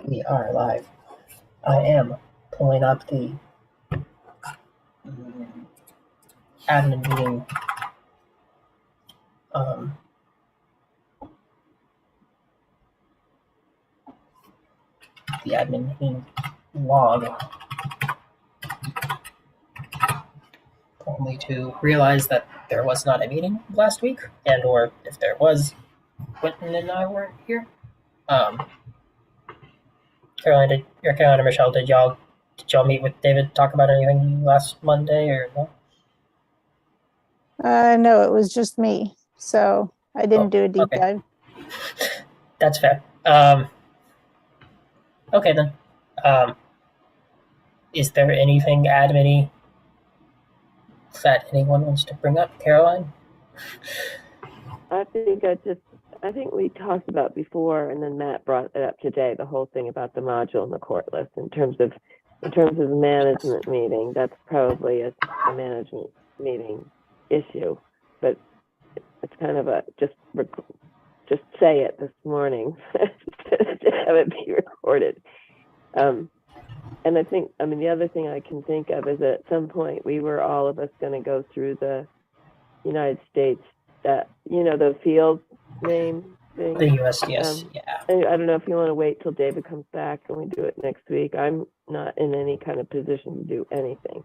We are live. I am pulling up the admin meeting log, only to realize that there was not a meeting last week, and or if there was, Quentin and I weren't here. Caroline and Michelle, did y'all meet with David, talk about anything last Monday or no? No, it was just me, so I didn't do a deep dive. That's fair. Okay then. Is there anything admin-y that anyone wants to bring up? Caroline? I think we talked about before, and then Matt brought it up today, the whole thing about the module and the court list in terms of the management meeting. That's probably a management meeting issue, but it's kind of a just say it this morning to have it be recorded. And I think, the other thing I can think of is that at some point we were all of us going to go through the United States, the field name thing. The USDS, yeah. I don't know if you want to wait till David comes back and we do it next week. I'm not in any kind of position to do anything.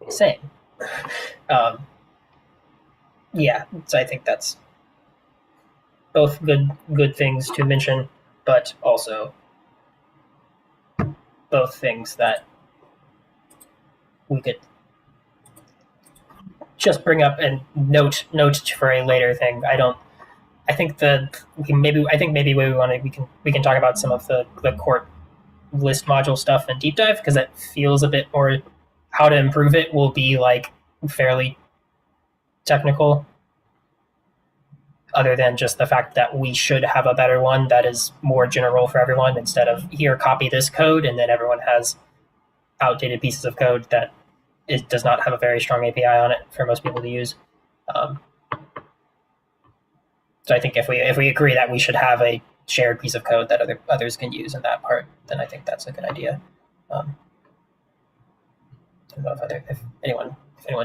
Same. Yeah, so I think that's both good things to mention, but also both things that we could just bring up and note for a later thing. I think maybe we can talk about some of the court list module stuff and deep dive, because it feels a bit more, how to improve it will be like fairly technical, other than just the fact that we should have a better one that is more general for everyone, instead of here, copy this code, and then everyone has outdated pieces of code that it does not have a very strong API on it for most people to use. So I think if we agree that we should have a shared piece of code that others can use in that part, then I think that's a good idea. I don't know if anyone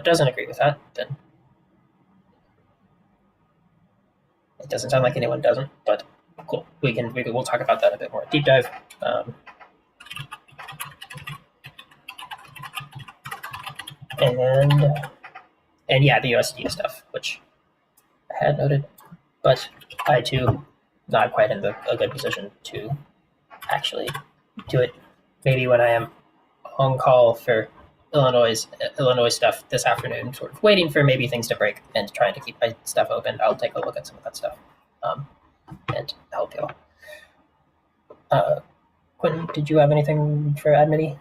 doesn't agree with that, then it doesn't sound like anyone doesn't, but cool. We'll talk about that a bit more. Deep dive. And yeah, the USD stuff, which I had noted, but I too not quite in a good position to actually do it. Maybe when I am on call for Illinois stuff this afternoon, sort of waiting for maybe things to break and trying to keep my stuff open, I'll take a look at some of that stuff and help you all. Quentin, did you have anything for admin-y?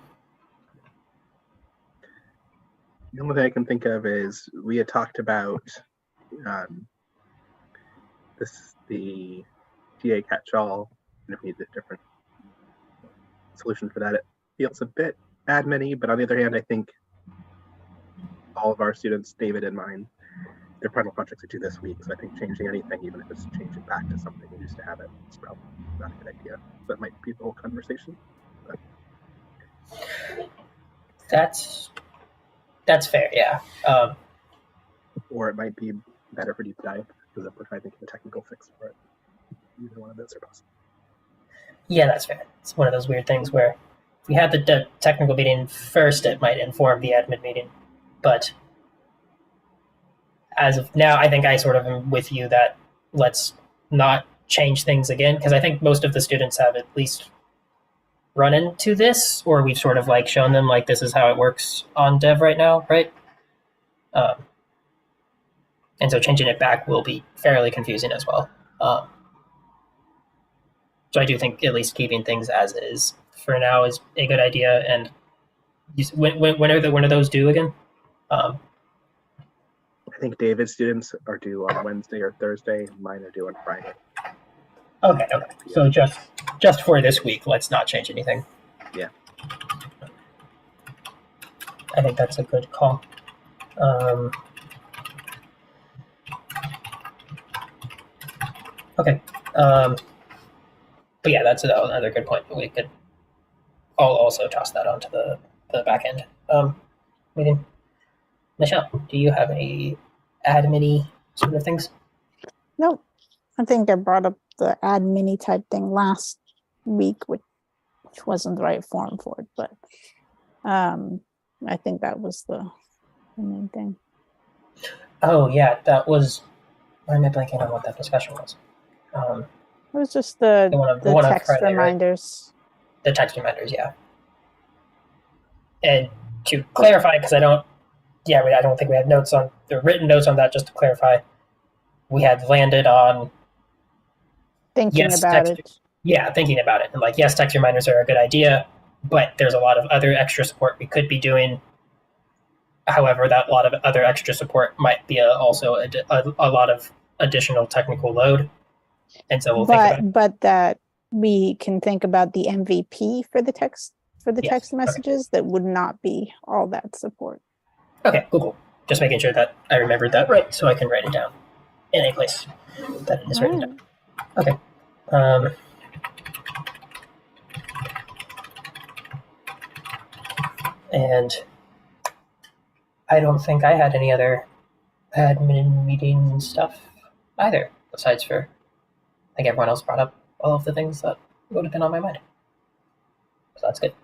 The only thing I can think of is we had talked about the TA catch-all, and if we need a different solution for that. It feels a bit admin-y, but on the other hand, I think all of our students, David and mine, their final projects are due this week, so I think changing anything, even if it's changing back to something we used to have it, it's probably not a good idea. That might be the whole conversation. But That's fair, yeah. Or it might be better for deep dive, because if we're trying to think of a technical fix for it, either one of those are possible. Yeah, that's fair. It's one of those weird things where if we had the technical meeting first, it might inform the admin meeting. But as of now, I think I sort of am with you that let's not change things again, because I think most of the students have at least run into this, or we've sort of like shown them like this is how it works on dev right now, right? And so changing it back will be fairly confusing as well. So I do think at least keeping things as is for now is a good idea. And when are those due again? I think David's students are due on Wednesday or Thursday. Mine are due on Friday. Okay. So just for this week, let's not change anything. Yeah. I think that's a good call. Okay. but yeah, that's another good point. We could all also toss that onto the back end meeting. Michelle, do you have any admin sort of things? Nope. I think I brought up the admin type thing last week, which wasn't the right forum for it, but I think that was the main thing. Oh yeah, that was. Why am I blanking on what that discussion was? It was just the The one on text Friday, right? reminders. The text reminders, yeah. And to clarify, because I don't think we had notes on the written notes on that. Just to clarify, we had landed on Thinking yes, about text, it. yeah, thinking about it, and like yes, text reminders are a good idea, but there's a lot of other extra support we could be doing. However, that lot of other extra support might be also a lot of additional technical load, and so we'll think about it. But that we can think about the MVP for the text Yes, text okay. messages that would not be all that support. Okay, cool. Just making sure that I remembered that right, so I can write it down in a place that it is written down. Okay. And I don't think I had any other admin meeting stuff either, besides for, I think everyone else brought up all of the things that would have been on my mind. So that's good.